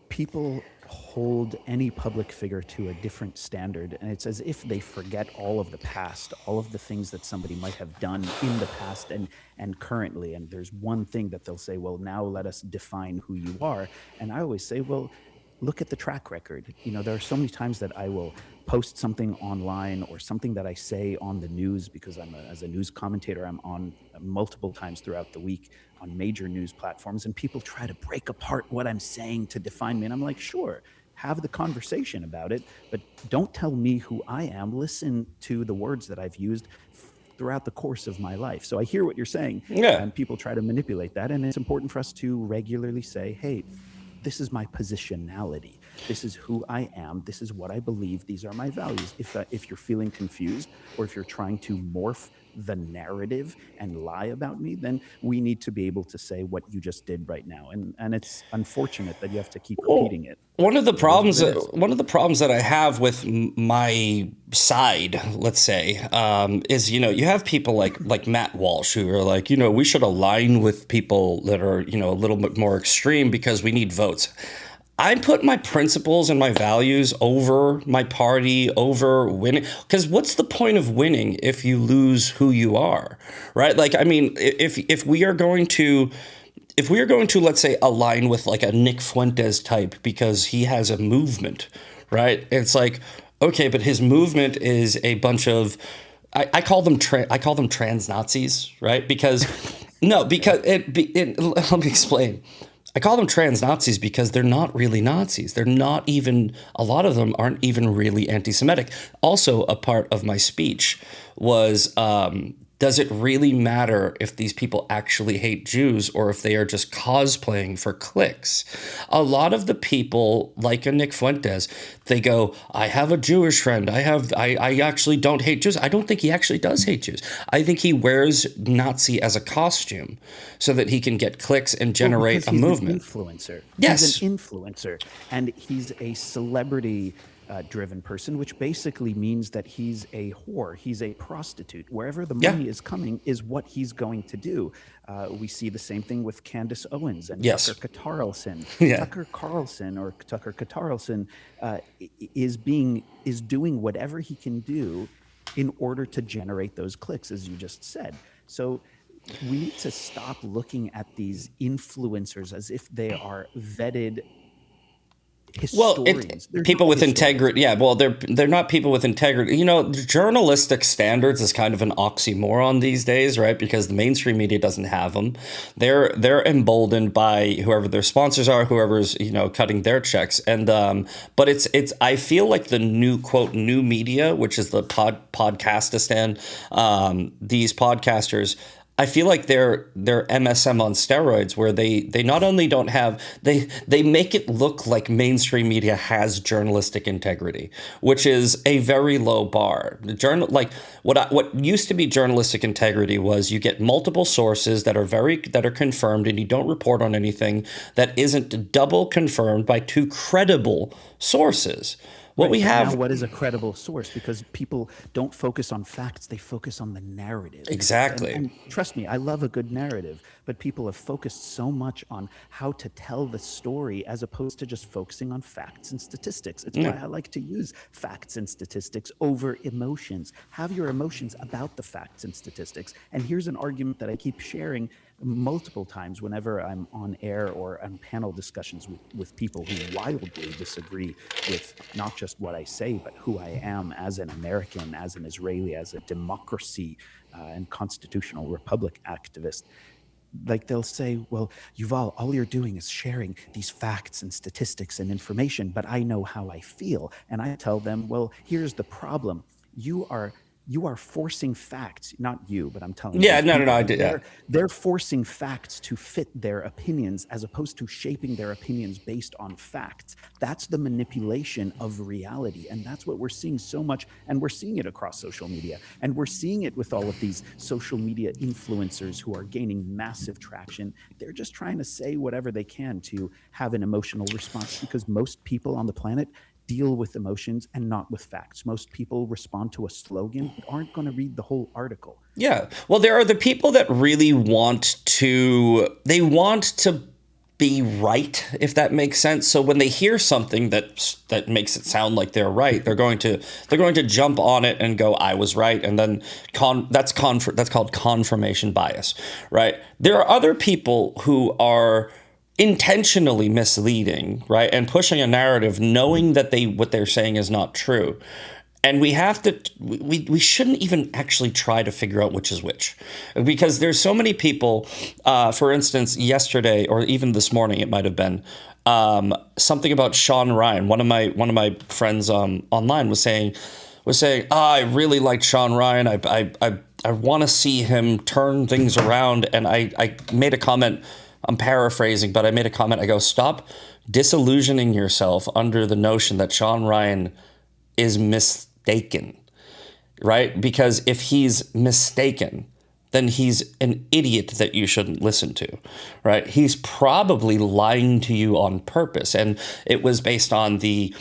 People hold any public figure to a different standard, and it's as if they forget all of the past, all of the things that somebody might have done in the past and currently. And there's one thing that they'll say, well, now let us define who you are. And I always say, well, look at the track record. There are so many times that I will post something online or something that I say on the news, because as a news commentator, I'm on multiple times throughout the week on major news platforms, and people try to break apart what I'm saying to define me. And I'm like, sure, have the conversation about it, but don't tell me who I am. Listen to the words that I've used throughout the course of my life. So I hear what you're saying, and people try to manipulate that. And it's important for us to regularly say, hey, this is my positionality. This is who I am. This is what I believe. These are my values. If you're feeling confused, or if you're trying to morph the narrative and lie about me, then we need to be able to say what you just did right now. And it's unfortunate that you have to keep repeating it. One of the problems that I have with my side, let's say, is, you have people like Matt Walsh who are like, we should align with people that are, a little bit more extreme because we need votes. I put my principles and my values over my party, over winning. Because what's the point of winning if you lose who you are, right? Like, I mean, if we are going to, let's say, align with like a Nick Fuentes type because he has a movement, right? It's like, okay, but his movement is a bunch of, I call them trans Nazis, right? Because let me explain. I call them trans Nazis because they're not really Nazis. They're not even, a lot of them aren't even really anti-Semitic. Also, a part of my speech was, does it really matter if these people actually hate Jews or if they are just cosplaying for clicks? A lot of the people, like a Nick Fuentes, they go, I have a Jewish friend. I actually don't hate Jews. I don't think he actually does hate Jews. I think he wears Nazi as a costume so that he can get clicks and generate a movement. He's an influencer. Yes. He's an influencer. And he's a celebrity driven person, which basically means that he's a whore, he's a prostitute. Wherever the money is coming is what he's going to do. We see the same thing with Candace Owens and Tucker Carlson. Tucker Carlson is doing whatever he can do in order to generate those clicks, as you just said. So we need to stop looking at these influencers as if they are vetted historians. People with integrity. Yeah, well, they're not people with integrity. Journalistic standards is kind of an oxymoron these days, right? Because the mainstream media doesn't have them. They're emboldened by whoever their sponsors are, whoever's cutting their checks. And but it's I feel like the new media, which is the Podcastistan, these podcasters, I feel like they're MSM on steroids, where they not only don't have, they make it look like mainstream media has journalistic integrity, which is a very low bar. What used to be journalistic integrity was you get multiple sources that are confirmed, and you don't report on anything that isn't double confirmed by two credible sources. What we have now, what is a credible source? Because people don't focus on facts; they focus on the narrative. Exactly. And trust me, I love a good narrative, but people have focused so much on how to tell the story as opposed to just focusing on facts and statistics. It's why I like to use facts and statistics over emotions. Have your emotions about the facts and statistics. And here's an argument that I keep sharing multiple times whenever I'm on air or on panel discussions with people who wildly disagree with not just what I say, but who I am as an American, as an Israeli, as a democracy and constitutional republic activist. Like, they'll say, well, Yuval, all you're doing is sharing these facts and statistics and information, but I know how I feel. And I tell them, well, here's the problem. You are forcing facts, not you, but I'm telling you. Yeah, no, I did. Yeah. They're forcing facts to fit their opinions as opposed to shaping their opinions based on facts. That's the manipulation of reality. And that's what we're seeing so much. And we're seeing it across social media. And we're seeing it with all of these social media influencers who are gaining massive traction. They're just trying to say whatever they can to have an emotional response, because most people on the planet deal with emotions and not with facts. Most people respond to a slogan but aren't going to read the whole article. Yeah. Well, there are the people that really want to be right, if that makes sense. So when they hear something that makes it sound like they're right, they're going to jump on it and go, I was right. And then that's called confirmation bias, right? There are other people who are intentionally misleading, right, and pushing a narrative knowing that what they're saying is not true. And we shouldn't even actually try to figure out which is which, because there's so many people, for instance, yesterday or even this morning, it might have been something about Sean Ryan. One of my friends online was saying, I really liked Sean Ryan. I want to see him turn things around. And I made a comment, I'm paraphrasing, but I made a comment. I go, stop disillusioning yourself under the notion that Sean Ryan is mistaken, right? Because if he's mistaken, then he's an idiot that you shouldn't listen to, right? He's probably lying to you on purpose. And it was based on the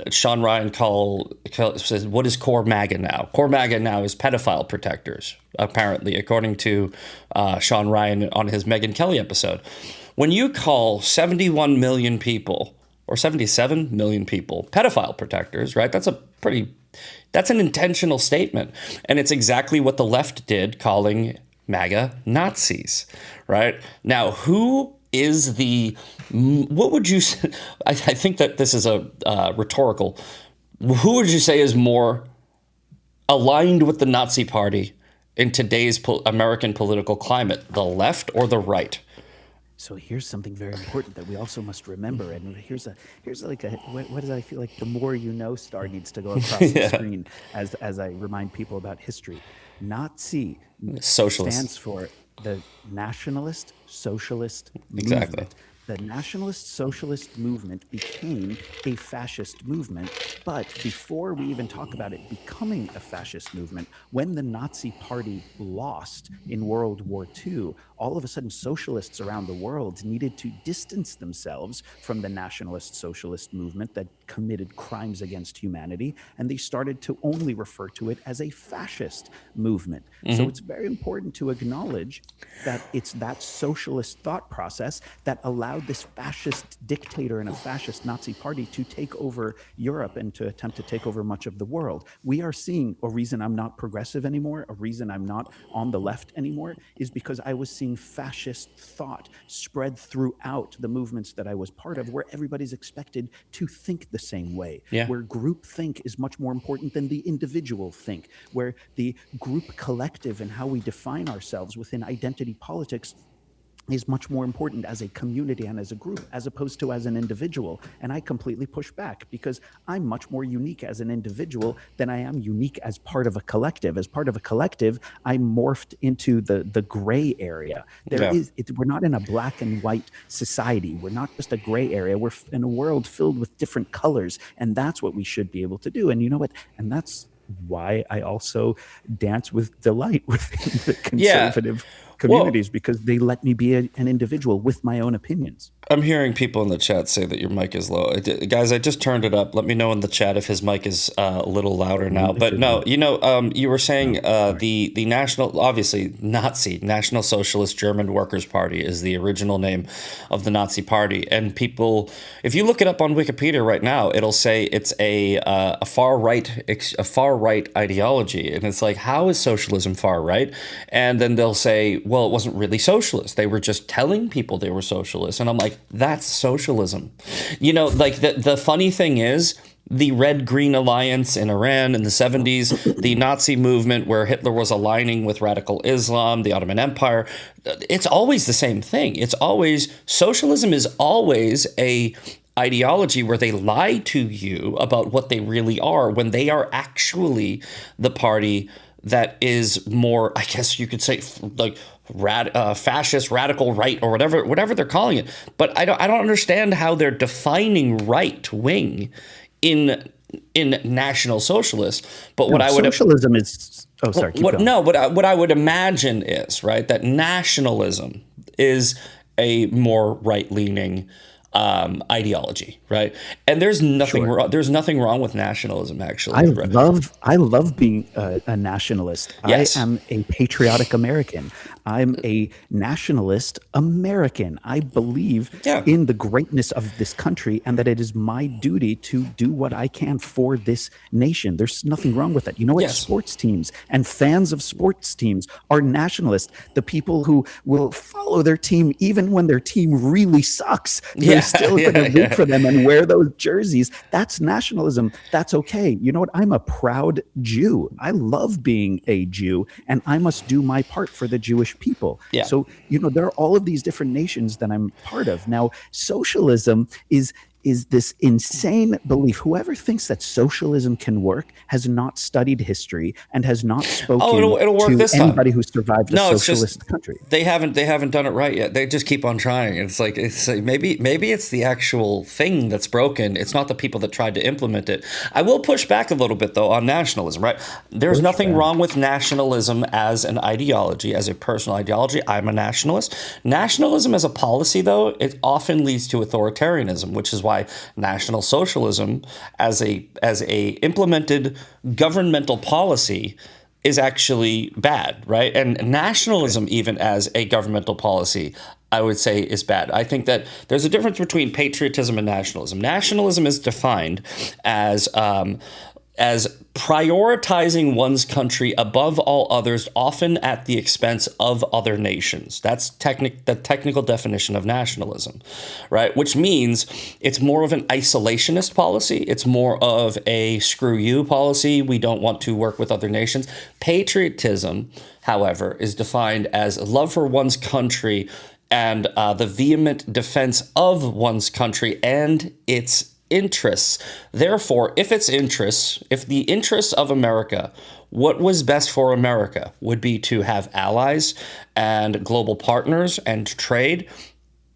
Sean Ryan says, what is Core MAGA now? Core MAGA now is pedophile protectors, apparently, according to Sean Ryan on his Megyn Kelly episode. When you call 71 million people or 77 million people pedophile protectors, right? That's an intentional statement. And it's exactly what the left did, calling MAGA Nazis, right? Now, who is what would you say? I think that this is a rhetorical. Who would you say is more aligned with the Nazi Party in today's American political climate, the left or the right? So here's something very important that we also must remember. And here's like what does I feel like the more you know star needs to go across the screen as I remind people about history. Nazi Socialist stands for the Nationalist Socialist Exactly. Movement. The Nationalist Socialist Movement became a fascist movement, but before we even talk about it becoming a fascist movement, when the Nazi Party lost in World War II, all of a sudden socialists around the world needed to distance themselves from the Nationalist Socialist Movement that committed crimes against humanity, and they started to only refer to it as a fascist movement. So it's very important to acknowledge that it's that socialist thought process that allowed this fascist dictator and a fascist Nazi party to take over Europe and to attempt to take over much of the world. We are seeing a reason I'm not progressive anymore, a reason I'm not on the left anymore, is because I was seeing fascist thought spread throughout the movements that I was part of, where everybody's expected to think the same way, where group think is much more important than the individual think, where the group collective and how we define ourselves within identity politics is much more important as a community and as a group, as opposed to as an individual. And I completely push back because I'm much more unique as an individual than I am unique as part of a collective. As part of a collective, I morphed into the gray area. We're not in a black and white society. We're not just a gray area. We're in a world filled with different colors. And that's what we should be able to do. And you know what? And that's why I also dance with delight within the conservative communities, because they let me be an individual with my own opinions. I'm hearing people in the chat say that your mic is low. Guys, I just turned it up. Let me know in the chat if his mic is a little louder now. But no, you were saying the national, obviously Nazi, National Socialist German Workers' Party is the original name of the Nazi Party. And people, if you look it up on Wikipedia right now, it'll say it's a far right ideology. And it's like, how is socialism far right? And then they'll say, well, it wasn't really socialist. They were just telling people they were socialist. And I'm like, that's socialism. Like the funny thing is, the Red-Green Alliance in Iran in the 70s, the Nazi movement where Hitler was aligning with radical Islam, the Ottoman Empire, it's always the same thing. It's always, socialism is always a ideology where they lie to you about what they really are when they are actually the party that is more, I guess you could say, like fascist, radical right, or whatever they're calling it. But I don't understand how they're defining right wing in National Socialist. But what I would socialism is. Oh, sorry. What I would imagine is that nationalism is a more right leaning ideology, right? And there's nothing wrong. There's nothing wrong with nationalism, actually. I love being a nationalist. Yes. I am a patriotic American. I'm a nationalist American. I believe in the greatness of this country and that it is my duty to do what I can for this nation. There's nothing wrong with that. You know what? Sports teams and fans of sports teams are nationalists. The people who will follow their team even when their team really sucks. They're still going to root for them and wear those jerseys. That's nationalism. That's okay. You know what? I'm a proud Jew. I love being a Jew, and I must do my part for the Jewish people. So, there are all of these different nations that I'm part of. Now, socialism is is this insane belief. Whoever thinks that socialism can work has not studied history and has not spoken it'll work to this time. anybody who survived a No, it's socialist just country. they haven't done it right yet. They just keep on trying. It's like maybe it's the actual thing that's broken. It's not the people that tried to implement it. I will push back a little bit though on nationalism, right? There's nothing wrong with nationalism as an ideology, as a personal ideology. I'm a nationalist. Nationalism as a policy though, it often leads to authoritarianism, which is why National Socialism as a implemented governmental policy is actually bad, right? And nationalism even as a governmental policy, I would say, is bad. I think that there's a difference between patriotism and nationalism. Nationalism is defined as prioritizing one's country above all others, often at the expense of other nations. That's the technical definition of nationalism, right? Which means it's more of an isolationist policy. It's more of a screw you policy. We don't want to work with other nations. Patriotism, however, is defined as love for one's country and the vehement defense of one's country and its interests. Therefore, if the interests of America, what was best for America would be to have allies and global partners and trade.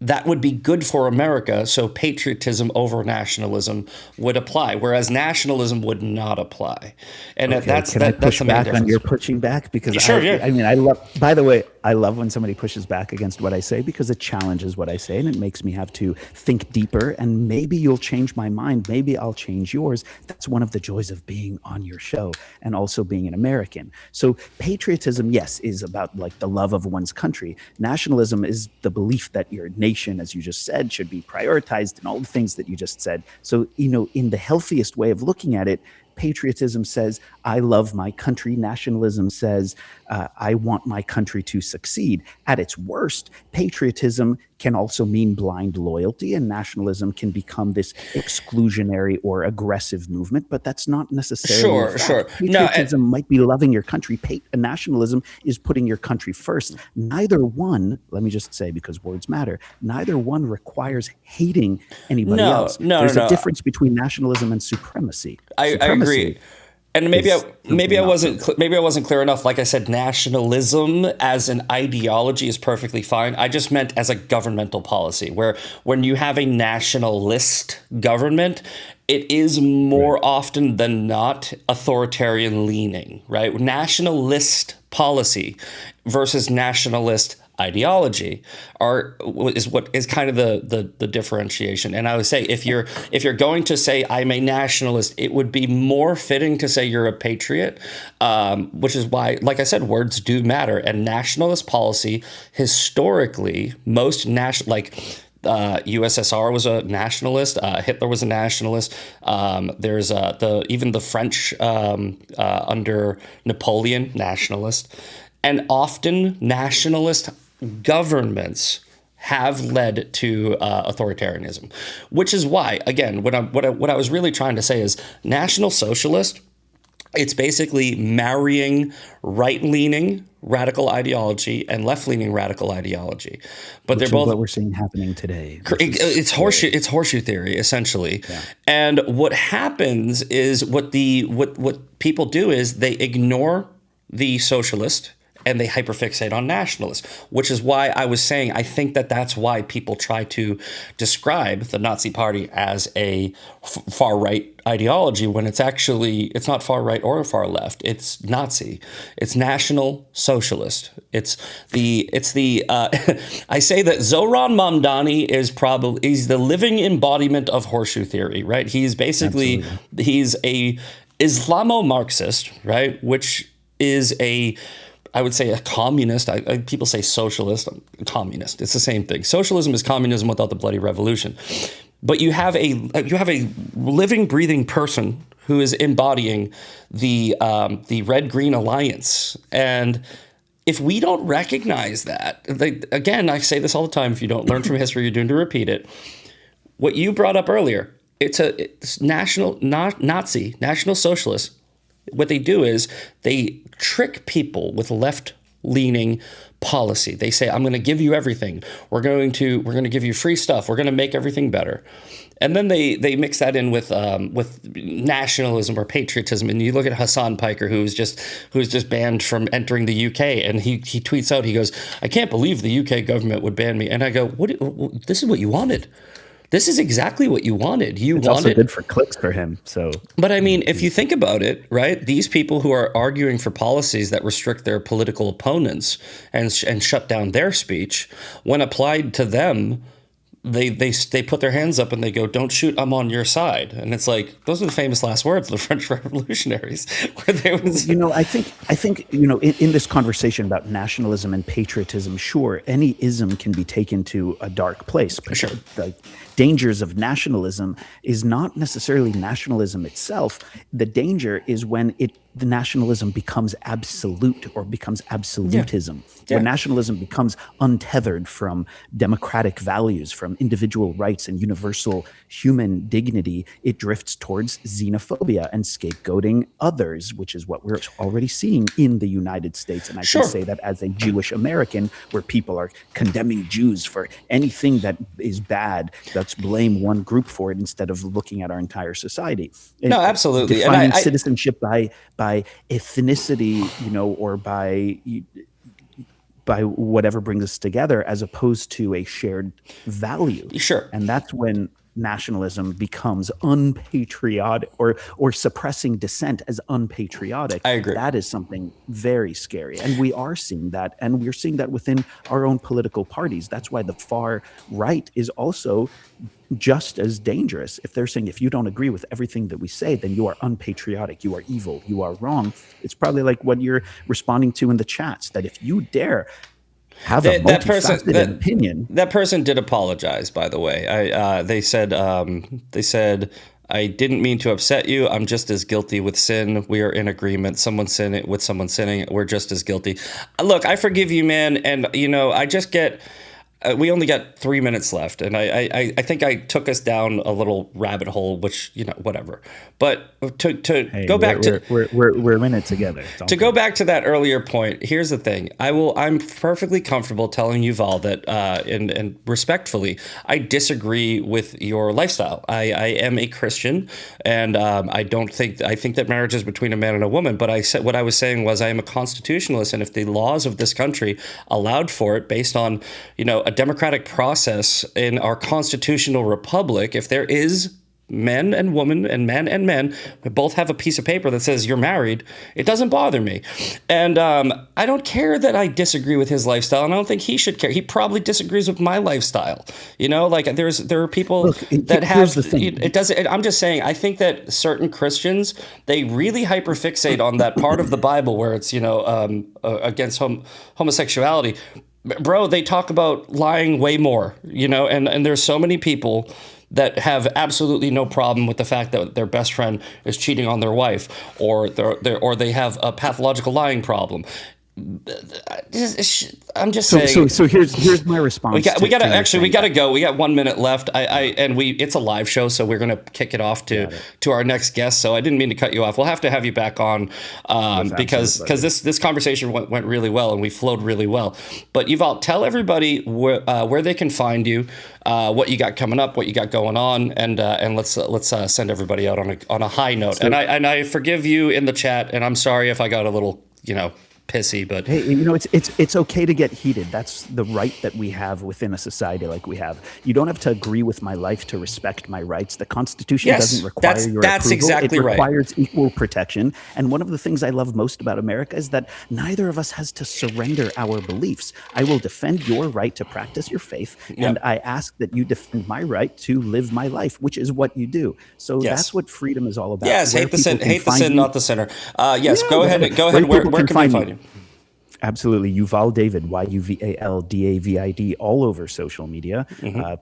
That would be good for America, so patriotism over nationalism would apply, whereas nationalism would not apply. And Okay, that's can I that's push the main back difference. on your pushing back? Because Sure, yeah. I mean, I love. By the way, I love when somebody pushes back against what I say because it challenges what I say and it makes me have to think deeper. And maybe you'll change my mind. Maybe I'll change yours. That's one of the joys of being on your show and also being an American. So patriotism, yes, is about like the love of one's country. Nationalism is the belief that your nation, as you just said, should be prioritized and all the things that you just said. So, in the healthiest way of looking at it, patriotism says, I love my country. Nationalism says, I want my country to succeed. At its worst, patriotism can also mean blind loyalty, and nationalism can become this exclusionary or aggressive movement, but that's not necessarily the fact. Sure. Patriotism might be loving your country. Nationalism is putting your country first. Neither one, let me just say, because words matter, neither one requires hating anybody else. There's a difference between nationalism and supremacy. I agree. And maybe I wasn't clear enough. Like I said, nationalism as an ideology is perfectly fine. I just meant as a governmental policy, where when you have a nationalist government, it is more often than not authoritarian leaning, right? Nationalist policy versus nationalist ideology is what is kind of the differentiation. And I would say if you're going to say I'm a nationalist, it would be more fitting to say you're a patriot, which is why, like I said, words do matter. And nationalist policy historically, USSR was a nationalist. Hitler was a nationalist. There's even the French under Napoleon, nationalist, and often nationalist governments have led to authoritarianism, which is why, again, what I was really trying to say is National Socialist. It's basically marrying right-leaning radical ideology and left-leaning radical ideology, but they're both what we're seeing happening today. It's horseshoe theory essentially. Yeah. And what happens is what people do is they ignore the socialist and they hyperfixate on nationalists, which is why I was saying I think that's why people try to describe the Nazi Party as a far-right ideology when it's not far-right or far-left. It's Nazi. It's National Socialist. It's the I say that Zoran Mamdani he's the living embodiment of horseshoe theory, right? He's basically he's a Islamo-Marxist, right? Which is I would say a communist. People say socialist, communist. It's the same thing. Socialism is communism without the bloody revolution. But you have a living, breathing person who is embodying the Red-Green Alliance. And if we don't recognize that, again, I say this all the time, if you don't learn from history, you're doomed to repeat it. What you brought up earlier, it's Nazi, National Socialist. What they do is they trick people with left-leaning policy. They say, I'm going to give you everything. We're going to give you free stuff. We're going to make everything better. And then they mix that in with nationalism or patriotism. And you look at Hassan Piker, who's just banned from entering the UK, and he tweets out, he goes, "I can't believe the UK government would ban me." And I go, "What? This is what you wanted. This is exactly what you wanted. It's also good for clicks for him. So, but I mean, if you think about it, right? These people who are arguing for policies that restrict their political opponents and shut down their speech, when applied to them, they put their hands up and they go, "Don't shoot, I'm on your side." And it's like, those are the famous last words of the French revolutionaries. Where they was, I think in this conversation about nationalism and patriotism, sure, any ism can be taken to a dark place. But sure. The dangers of nationalism is not necessarily nationalism itself. The danger is when the nationalism becomes absolute or becomes absolutism. Yeah. When nationalism becomes untethered from democratic values, from individual rights and universal human dignity, it drifts towards xenophobia and scapegoating others, which is what we're already seeing in the United States. And I Sure. can say that as a Jewish American, where people are condemning Jews for anything that is bad, let's blame one group for it instead of looking at our entire society. No, absolutely. Defining And citizenship by ethnicity, or by whatever brings us together, as opposed to a shared value. Sure. And that's when nationalism becomes unpatriotic, or suppressing dissent as unpatriotic. I agree. That is something very scary. And we are seeing that. And we're seeing that within our own political parties. That's why the far right is also just as dangerous. If they're saying, if you don't agree with everything that we say, then you are unpatriotic, you are evil, you are wrong. It's probably like what you're responding to in the chats, that if you dare have a multifaceted opinion. That person did apologize, by the way. They said, "I didn't mean to upset you. I'm just as guilty with sin. We are in agreement. Someone sinning with someone sinning. We're just as guilty." Look, I forgive you, man. And I just get. We only got 3 minutes left, and I think I took us down a little rabbit hole, which whatever. But to go back to we're in it together. To go back to that earlier point, here's the thing: I'm perfectly comfortable telling Yuval that, and respectfully, I disagree with your lifestyle. I am a Christian, and I think that marriage is between a man and a woman. But what I was saying was I am a constitutionalist, and if the laws of this country allowed for it, based on a democratic process in our constitutional republic, if there is men and women and men both have a piece of paper that says you're married, it doesn't bother me. And I don't care that I disagree with his lifestyle, and I don't think he should care. He probably disagrees with my lifestyle. There are people that have it doesn't. I'm just saying, I think that certain Christians, they really hyperfixate on that part of the Bible where it's against homosexuality. Bro, they talk about lying way more, and there's so many people that have absolutely no problem with the fact that their best friend is cheating on their wife, or they have a pathological lying problem. I'm just saying. So here's my response. We gotta go. We got 1 minute left. It's a live show, so we're gonna kick it off to our next guest. So I didn't mean to cut you off. We'll have to have you back on because this conversation went really well and we flowed really well. But Yuval, tell everybody where they can find you, what you got coming up, what you got going on, and let's send everybody out on a high note. And I forgive you in the chat, and I'm sorry if I got a little pissy, but hey, it's okay to get heated. That's the right that we have within a society like we have. You don't have to agree with my life to respect my rights. The Constitution doesn't require your that's approval. Exactly it right. requires equal protection. And one of the things I love most about America is that neither of us has to surrender our beliefs. I will defend your right to practice your faith, and I ask that you defend my right to live my life, which is what you do. So that's what freedom is all about. Yes, hate the sin, not the sinner. Go ahead. Where can we find you? Absolutely. Yuval David, YUVALDAVID, all over social media.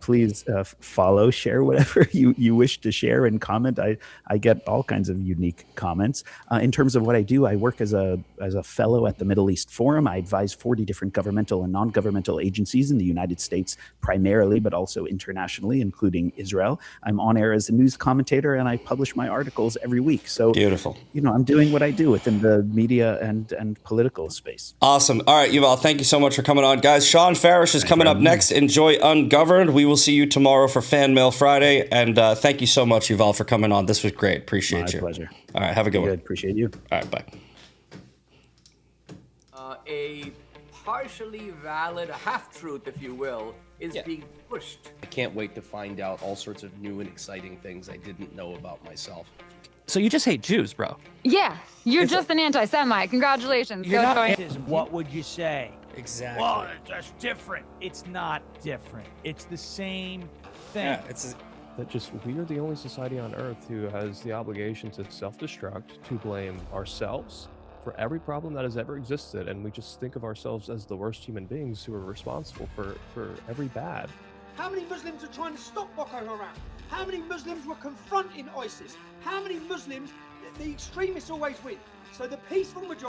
Please follow, share whatever you wish to share, and comment. I get all kinds of unique comments. In terms of what I do, I work as a fellow at the Middle East Forum. I advise 40 different governmental and non-governmental agencies in the United States primarily, but also internationally, including Israel. I'm on air as a news commentator, and I publish my articles every week. So beautiful. I'm doing what I do within the media and political space. Awesome. All right, Yuval, thank you so much for coming on. Guys, Sean Farish is coming up next. Enjoy Ungoverned. We will see you tomorrow for Fan Mail Friday. And thank you so much, Yuval, for coming on. This was great. Appreciate you. My pleasure. All right, have a good one. Appreciate you. All right, bye. A partially valid, a half-truth, if you will, is being pushed. I can't wait to find out all sorts of new and exciting things I didn't know about myself. So you just hate Jews, bro. Yeah, you're just an anti-Semite. Congratulations. You're Go not join- What would you say? Exactly. Well, that's different. It's not different. It's the same thing. Yeah, it's That just we are the only society on Earth who has the obligation to self-destruct, to blame ourselves for every problem that has ever existed, and we just think of ourselves as the worst human beings who are responsible for every bad. How many Muslims are trying to stop Boko Haram? How many Muslims were confronting ISIS? How many Muslims, the extremists always win. So the peaceful majority